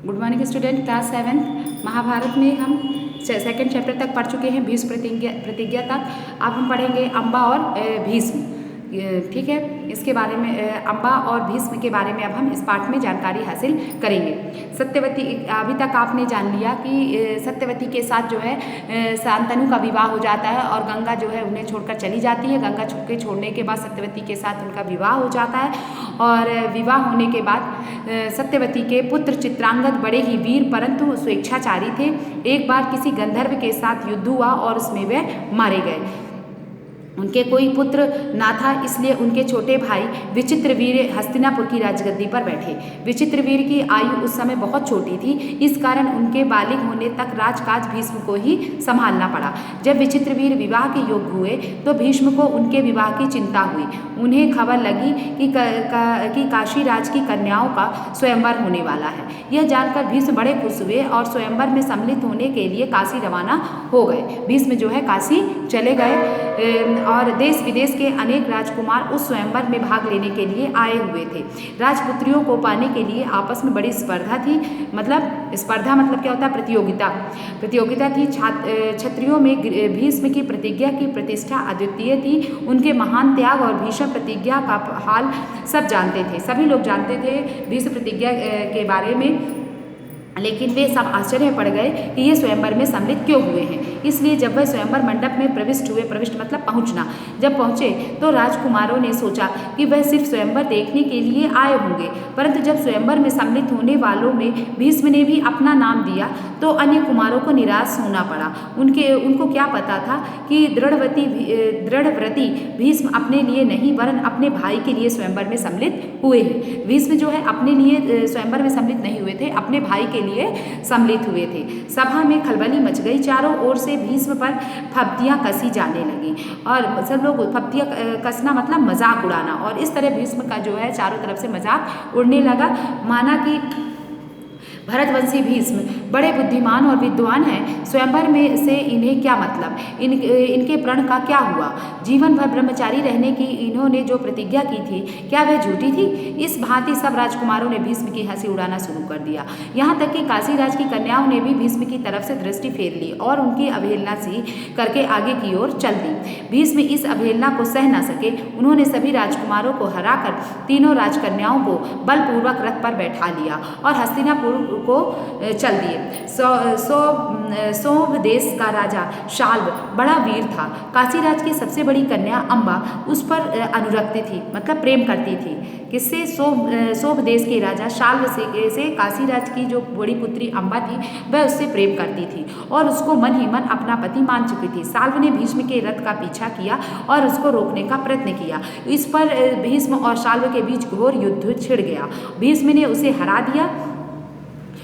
Good morning student, class 7 Mahabharata में हम second chapter तक पढ़ चुके हैं, भीष्म प्रतिज्ञा तक। अब हम पढ़ेंगे अम्बा और भीष्म। ठीक है, इसके बारे में अम्बा और भीष्म के बारे में अब हम इस पाठ में जानकारी हासिल करेंगे। सत्यवती, अभी तक आपने जान लिया कि सत्यवती के साथ जो है शांतनु का विवाह हो जाता है और गंगा जो है उन्हें छोड़कर चली जाती है। गंगा के छोड़ने के बाद सत्यवती के साथ उनका विवाह हो जाता है और विवाह होने के बाद सत्यवती के पुत्र चित्रांगद बड़े ही वीर परंतु स्वेच्छाचारी थे। एक बार किसी गंधर्व के साथ युद्ध हुआ और उसमें वे मारे गए। उनके कोई पुत्र ना था, इसलिए उनके छोटे भाई विचित्रवीर हस्तिनापुर की राजगद्दी पर बैठे। विचित्रवीर की आयु उस समय बहुत छोटी थी, इस कारण उनके बालिग होने तक राजकाज भीष्म को ही संभालना पड़ा। जब विचित्रवीर विवाह के योग्य हुए तो भीष्म को उनके विवाह की चिंता हुई। उन्हें खबर लगी कि काशी राज की कन्याओं का स्वयंवर होने वाला है। यह जानकर भीष्म बड़े खुश हुए और स्वयंवर में सम्मिलित होने के लिए काशी रवाना हो गए। भीष्म जो है काशी चले गए और देश विदेश के अनेक राजकुमार उस स्वयंवर में भाग लेने के लिए आए हुए थे। राजपुत्रियों को पाने के लिए आपस में बड़ी स्पर्धा थी। स्पर्धा मतलब क्या होता है? प्रतियोगिता थी। क्षत्रियों में भीष्म की प्रतिज्ञा की प्रतिष्ठा अद्वितीय थी। उनके महान त्याग और भीष्म प्रतिज्ञा का हाल सब जानते थे। सभी लोग जानते थे भीष्म प्रतिज्ञा के बारे में, लेकिन वे सब आश्चर्य पड़ गए कि ये स्वयंवर में सम्मिलित क्यों हुए हैं। इसलिए जब वह स्वयंवर मंडप में प्रविष्ट हुए, प्रविष्ट मतलब पहुंचना, जब पहुंचे तो राजकुमारों ने सोचा कि वह सिर्फ स्वयंवर देखने के लिए आए होंगे, परंतु जब स्वयंवर में सम्मिलित होने वालों में भीष्म ने भी अपना नाम दिया तो अन्य कुमारों को निराश होना पड़ा। उनको क्या पता था कि दृढ़व्रती भीष्म अपने लिए नहीं वरन अपने भाई के लिए स्वयंवर में सम्मिलित हुए हैं। भीष्म जो है अपने लिए स्वयंवर में सम्मिलित नहीं हुए थे, अपने भाई के लिए सम्मिलित हुए थे। सभा में खलबली मच गई। चारों ओर से भीष्म पर फब्तियां कसी जाने लगी और सब लोग फब्तियां कसना मतलब मजाक उड़ाना, और इस तरह भीष्म का जो है चारों तरफ से मजाक उड़ने लगा। माना कि भरतवंशी भीष्म बड़े बुद्धिमान और विद्वान हैं, स्वयंवर में से इन्हें क्या मतलब, इनके प्रण का क्या हुआ? जीवन भर ब्रह्मचारी रहने की इन्होंने जो प्रतिज्ञा की थी क्या वह झूठी थी? इस भांति सब राजकुमारों ने भीष्म की हंसी उड़ाना शुरू कर दिया। यहाँ तक कि काशीराज की कन्याओं ने भी भीष्म की तरफ से दृष्टि फेर ली और उनकी अवहेलना सी करके आगे की ओर चल दी। भीष्म इस अवहेलना को सह न सके। उन्होंने सभी राजकुमारों को हराकर तीनों राजकन्याओं को बलपूर्वक रथ पर बैठा लिया और हस्तिनापुर को चल दिए। सोभ देश का राजा शाल्व बड़ा वीर था। काशीराज की सबसे बड़ी कन्या अम्बा उस पर अनुरक्त थी, मतलब प्रेम करती थी। किससे? सोभ देश के राजा शाल्व से काशीराज की जो बड़ी पुत्री अम्बा थी वह उससे प्रेम करती थी और उसको मन ही मन अपना पति मान चुकी थी। शाल्व ने भीष्म के रथ का पीछा किया और उसको रोकने का प्रयत्न किया। इस पर भीष्म और शाल्व के बीच घोर युद्ध छिड़ गया। भीष्म ने उसे हरा दिया।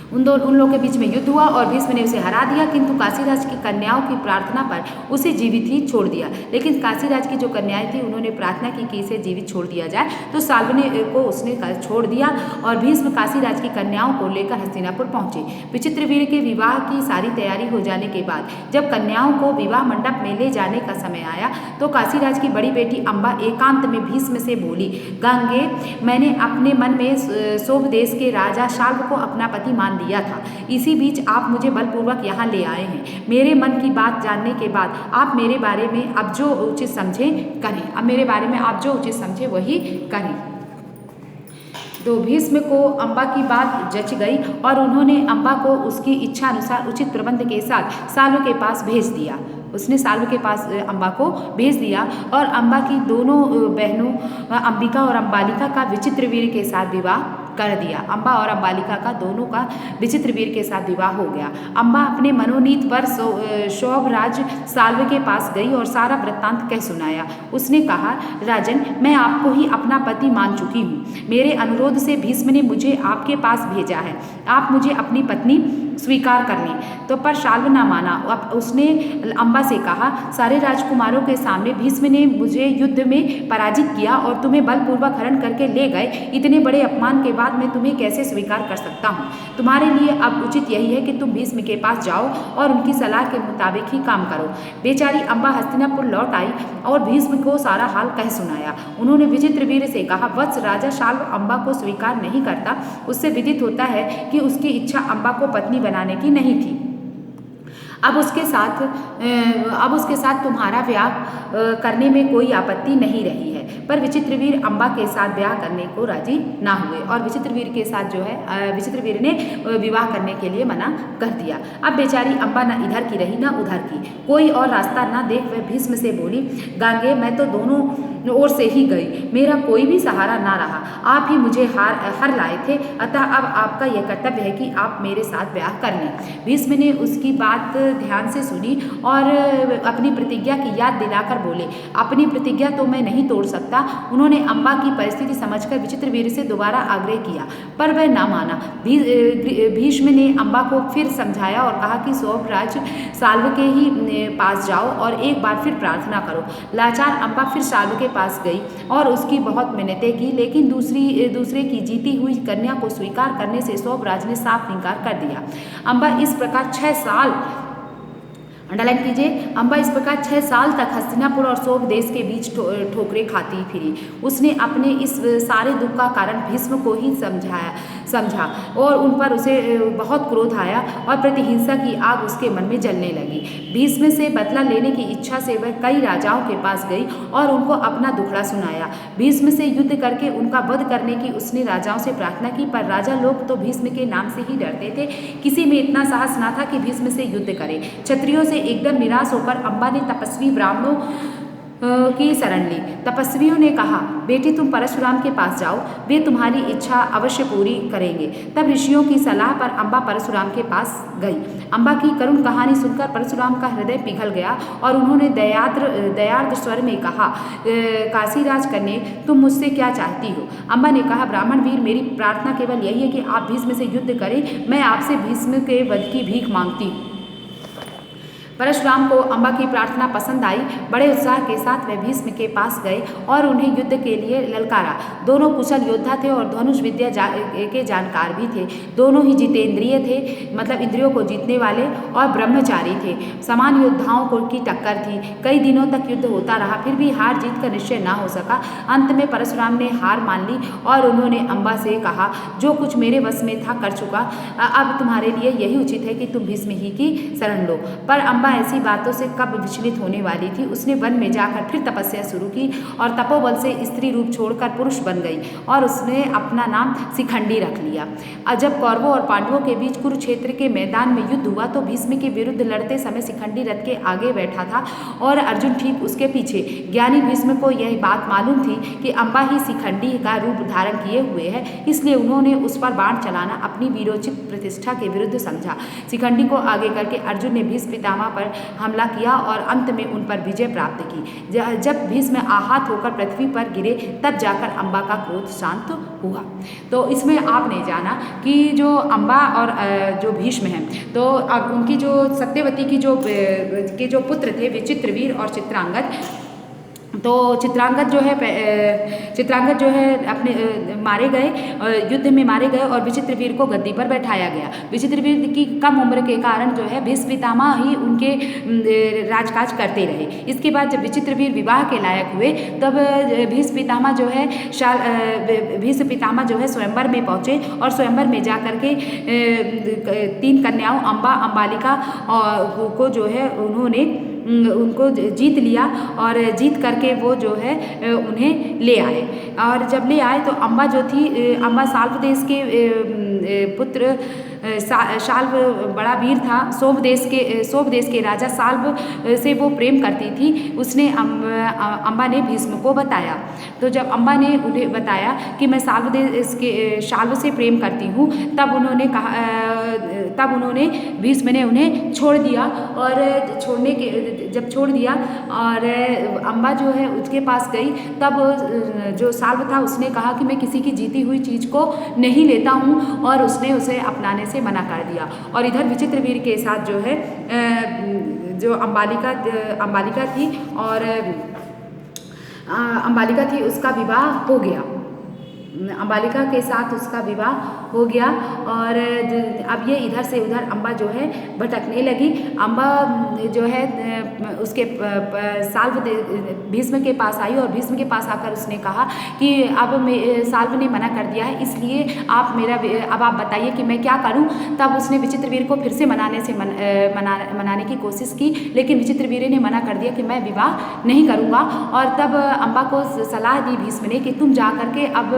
उन लोगों के बीच में युद्ध हुआ और भीष्म ने उसे हरा दिया, किंतु काशीराज की कन्याओं की प्रार्थना पर उसे जीवित ही छोड़ दिया। लेकिन काशीराज की जो कन्याएं थी उन्होंने प्रार्थना की कि इसे जीवित छोड़ दिया जाए, तो शाल्व को उसने छोड़ दिया और भीष्म काशीराज की कन्याओं को लेकर हस्तिनापुर पहुंचे। विचित्रवीर के विवाह की सारी तैयारी हो जाने के बाद जब कन्याओं को विवाह मंडप में ले जाने का समय आया तो काशीराज की बड़ी बेटी अम्बा एकांत में भीष्म से बोली, गंगे, मैंने अपने मन में सोभ देश के राजा शाल्व को अपना पति मान दिया था। इसी बीच आप मुझे बलपूर्वक यहाँ ले आए हैं। मेरे मन की बात जानने के बाद आप मेरे बारे में अब जो उचित समझे करें। अब मेरे बारे में आप जो उचित समझे वही करें। तो भीष्म को अम्बा की बात जच गई और उन्होंने अम्बा को उसकी इच्छा अनुसार उचित प्रबंध के साथ शाल्व के पास भेज दिया। उसने शाल्व के पास अम्बा को भेज दिया और अम्बा की दोनों बहनों अंबिका और अम्बालिका का विचित्रवीर के साथ विवाह कर दिया। अम्बा और अम्बालिका का दोनों का विचित्रवीर के साथ विवाह हो गया। अम्बा अपने मनोनीत पर शोभराज शाल्व के पास गई और सारा वृत्तांत कह सुनाया। उसने कहा, राजन, मैं आपको ही अपना पति मान चुकी हूँ। मेरे अनुरोध से भीष्म ने मुझे आपके पास भेजा है। आप मुझे अपनी पत्नी स्वीकार करने। तो पर शाल्व न माना। अब उसने अम्बा से कहा, सारे राजकुमारों के सामने भीष्म ने मुझे युद्ध में पराजित किया और तुम्हें बलपूर्वक हरण करके ले गए। इतने बड़े अपमान के बाद मैं तुम्हें कैसे स्वीकार कर सकता हूँ। तुम्हारे लिए अब उचित यही है कि तुम भीष्म के पास जाओ और उनकी सलाह के मुताबिक ही काम करो। बेचारी अम्बा हस्तिनापुर लौट आई और भीष्म को सारा हाल कह सुनाया। उन्होंने विचित्रवीर्य से कहा, वत्स, राजा शाल्व अम्बा को स्वीकार नहीं करता। उससे विदित होता है कि उसकी इच्छा अम्बा को पत्नी बनाने की नहीं थी। अब उसके साथ तुम्हारा ब्याह करने में कोई आपत्ति नहीं रही है। पर विचित्रवीर अम्बा के साथ ब्याह करने को राजी ना हुए और विचित्रवीर के साथ जो है विचित्रवीर ने विवाह करने के लिए मना कर दिया। अब बेचारी अम्बा न इधर की रही न उधर की। कोई और रास्ता न देख वह भीष्म से बोली, गांगे, मैं तो दोनों ओर से ही गई, मेरा कोई भी सहारा ना रहा। आप ही मुझे हर लाए थे, अतः अब आपका यह कर्तव्य है कि आप मेरे साथ ब्याह कर लें। भीष्म ने उसकी बात ध्यान से सुनी और अपनी प्रतिज्ञा की याद दिलाकर बोले, अपनी प्रतिज्ञा तो मैं नहीं तोड़ सकता। उन्होंने अम्बा की परिस्थिति समझकर विचित्रवीर्य से दोबारा आग्रह किया, पर वह ना माना। भीष्म ने अम्बा को फिर समझाया और कहा कि सौभराज शाल्व के ही पास जाओ और एक बार फिर प्रार्थना करो। लाचार अम्बा फिर शाल्व के पास गई और उसकी बहुत मिन्नतें की, लेकिन दूसरे की जीती हुई कन्या को स्वीकार करने से सौभराज ने साफ इनकार कर दिया। अम्बा इस प्रकार 6 साल अंडरलाइन कीजिए, अम्बा इस प्रकार 6 साल तक हस्तिनापुर और सौभ देश के बीच ठोकरें खाती फिरी। उसने अपने इस सारे दुख का कारण भीष्म को ही समझा और उन पर उसे बहुत क्रोध आया और प्रतिहिंसा की आग उसके मन में जलने लगी। भीष्म से बदला लेने की इच्छा से वह कई राजाओं के पास गई और उनको अपना दुखड़ा सुनाया। भीष्म से युद्ध करके उनका वध करने की उसने राजाओं से प्रार्थना की, पर राजा लोग तो भीष्म के नाम से ही डरते थे। किसी में इतना साहस न था कि भीष्म से युद्ध करे। क्षत्रियों से एकदम निराश होकर अम्बा ने तपस्वी ब्राह्मणों की शरण ली। तपस्वियों ने कहा, बेटी तुम परशुराम के पास जाओ, वे तुम्हारी इच्छा अवश्य पूरी करेंगे। तब ऋषियों की सलाह पर अम्बा परशुराम के पास गई। अम्बा की करुण कहानी सुनकर परशुराम का हृदय पिघल गया और उन्होंने दयार्द्र स्वर में कहा, काशीराज कन्ये, तुम मुझसे क्या चाहती हो। अम्बा ने कहा, ब्राह्मण वीर, मेरी प्रार्थना केवल यही है कि आप भीष्म से युद्ध करें। मैं आपसे भीष्म के वध की भीख मांगती हूँ। परशुराम को अम्बा की प्रार्थना पसंद आई। बड़े उत्साह के साथ वे भीष्म के पास गए और उन्हें युद्ध के लिए ललकारा। दोनों कुशल योद्धा थे और धनुष विद्या के जानकार भी थे। दोनों ही जितेंद्रिय थे, मतलब इंद्रियों को जीतने वाले, और ब्रह्मचारी थे। समान योद्धाओं को की टक्कर थी। कई दिनों तक युद्ध होता रहा, फिर भी हार जीत का निश्चय न हो सका। अंत में परशुराम ने हार मान ली और उन्होंने अम्बा से कहा, जो कुछ मेरे वश में था कर चुका, अब तुम्हारे लिए यही उचित है कि तुम भीष्म ही की शरण लो। पर अम्बा ऐसी बातों से कब विचलित होने वाली थी। उसने वन में जाकर फिर तपस्या शुरू की और तपोबल से स्त्री रूप छोड़कर पुरुष बन गई और उसने अपना नाम शिखंडी रख लिया। जब कौरवों और पांडवों के बीच कुरुक्षेत्र के मैदान में युद्ध हुआ तो भीष्म के विरुद्ध लड़ते समय शिखंडी रथ के आगे बैठा था और अर्जुन ठीक उसके पीछे। ज्ञानी भीष्म को यह बात मालूम थी कि अम्बा ही शिखंडी का रूप धारण किए हुए है, इसलिए उन्होंने उस पर बाण चलाना अपनी वीरोचित प्रतिष्ठा के विरुद्ध समझा। शिखंडी को आगे करके अर्जुन ने भीष्म पितामह पर हमला किया और अंत में उन पर विजय प्राप्त की। जब भीष्म आहत होकर पृथ्वी पर गिरे तब जाकर अम्बा का क्रोध शांत हुआ। तो इसमें आपने जाना कि जो अम्बा और जो भीष्म हैं, तो अब उनकी जो सत्यवती की जो पुत्र थे विचित्रवीर और चित्रांगद, तो चित्रांगद जो है अपने मारे गए, युद्ध में मारे गए और विचित्रवीर को गद्दी पर बैठाया गया। विचित्रवीर की कम उम्र के कारण जो है भीष्म पितामह ही उनके राजकाज करते रहे। इसके बाद जब विचित्रवीर विवाह के लायक हुए तब भीष्म पितामह जो है स्वयंवर में पहुँचे और स्वयंवर में जा कर के 3 कन्याओं अम्बा, अम्बालिका को जो है उनको जीत लिया और जीत करके वो जो है उन्हें ले आए। और जब ले आए तो अम्बा जो थी, अम्बा शाल्व देश के पुत्र शाल्व बड़ा वीर था। सोभ देश के राजा शाल्व से वो प्रेम करती थी। उसने अम्बा ने भीष्म को बताया। तो जब अम्बा ने उन्हें बताया कि मैं शाल्व से प्रेम करती हूँ, तब उन्होंने भीष्म ने उन्हें छोड़ दिया और जब छोड़ दिया और अम्बा जो है उसके पास गई, तब जो शाल्व था उसने कहा कि मैं किसी की जीती हुई चीज़ को नहीं लेता हूँ और उसने उसे अपनाने से से मना कर दिया। और इधर विचित्रवीर्य के साथ जो है जो अंबालिका थी और अंबालिका थी उसका विवाह हो गया। अंबालिका के साथ उसका विवाह हो गया और अब ये इधर से उधर अम्बा जो है भटकने लगी। अम्बा जो है उसके साल्व भीष्म के पास आई और भीष्म के पास आकर उसने कहा कि अब साल्व ने मना कर दिया है, इसलिए अब आप बताइए कि मैं क्या करूं। तब उसने विचित्रवीर्य को फिर से मनाने की कोशिश की, लेकिन विचित्रवीर्य ने मना कर दिया कि मैं विवाह नहीं करूंगा। और तब अम्बा को सलाह दी भीष्म ने कि तुम जा करके अब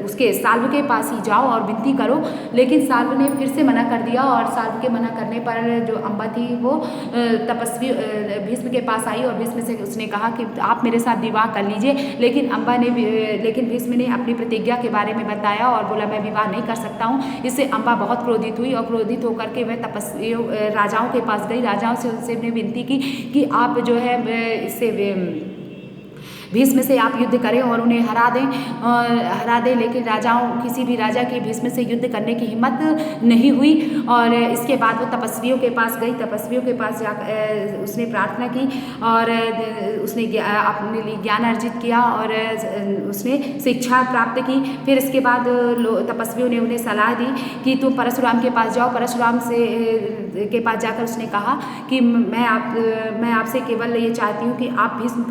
उसके साल्व के पास ही जाओ और विनती करो। लेकिन साल्व ने फिर से मना कर दिया और साल्व के मना करने पर जो अम्बा थी वो तपस्वी भीष्म के पास आई और भीष्म से उसने कहा कि आप मेरे साथ विवाह कर लीजिए। लेकिन भीष्म ने अपनी प्रतिज्ञा के बारे में बताया और बोला मैं विवाह नहीं कर सकता हूँ। इससे अम्बा बहुत क्रोधित हुई और क्रोधित होकर के वह तपस्वी राजाओं के पास गई। राजाओं से उनसे विनती की कि आप जो है इससे भीष्म से आप युद्ध करें और उन्हें हरा दें। लेकिन किसी भी राजा की भीष्म से युद्ध करने की हिम्मत नहीं हुई। और इसके बाद वो तपस्वियों के पास गई। तपस्वियों के पास जाकर उसने प्रार्थना की और उसने अपने लिए ज्ञान अर्जित किया और उसने शिक्षा प्राप्त की। फिर इसके बाद तपस्वियों ने उन्हें सलाह दी कि तुम परशुराम के पास जाओ। परशुराम के पास जाकर उसने कहा कि मैं आपसे केवल ये चाहती हूँ कि आप भीष्म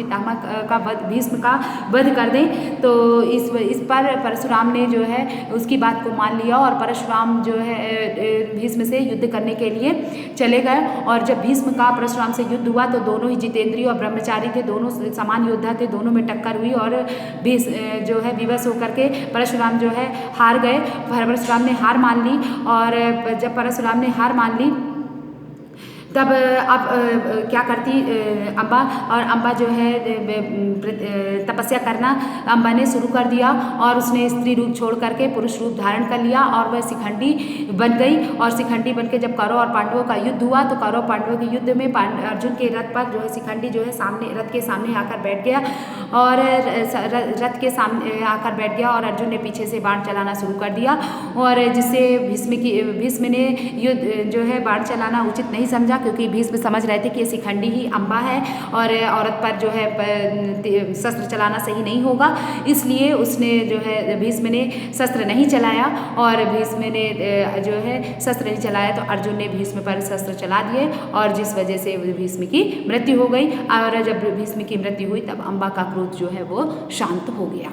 का वध कर दें। तो इस पर परशुराम ने जो है उसकी बात को मान लिया और परशुराम जो है भीष्म से युद्ध करने के लिए चले गए। और जब भीष्म का परशुराम से युद्ध हुआ तो दोनों ही जितेंद्रिय और ब्रह्मचारी थे, दोनों समान योद्धा थे, दोनों में टक्कर हुई और जो है विवश होकर के परशुराम जो है हार गए। परशुराम ने हार मान ली और जब परशुराम ने हार मान ली तब अब क्या करती अम्बा। और अम्बा जो है तपस्या करना अम्बा ने शुरू कर दिया और उसने स्त्री रूप छोड़ करके पुरुष रूप धारण कर लिया और वह शिखंडी बन गई। और शिखंडी बन के जब कौरव और पांडवों का युद्ध हुआ तो कौरव पांडवों के युद्ध में अर्जुन के रथ पर जो है शिखंडी जो है रथ के सामने आकर बैठ गया और रथ के सामने आकर बैठ गया और अर्जुन ने पीछे से बाण चलाना शुरू कर दिया। और जिससे भीष्म ने युद्ध जो है बाण चलाना उचित नहीं समझा, क्योंकि भीष्म समझ रहे थे कि शिखंडी ही अम्बा है और औरत पर जो है शस्त्र चलाना सही नहीं होगा। इसलिए उसने जो है भीष्म ने शस्त्र नहीं चलाया और भीष्म ने जो है शस्त्र नहीं चलाया तो अर्जुन ने भीष्म पर शस्त्र चला दिए और जिस वजह से भीष्म की मृत्यु हो गई। और जब भीष्म की मृत्यु हुई तब अम्बा का क्रोध जो है वो शांत हो गया।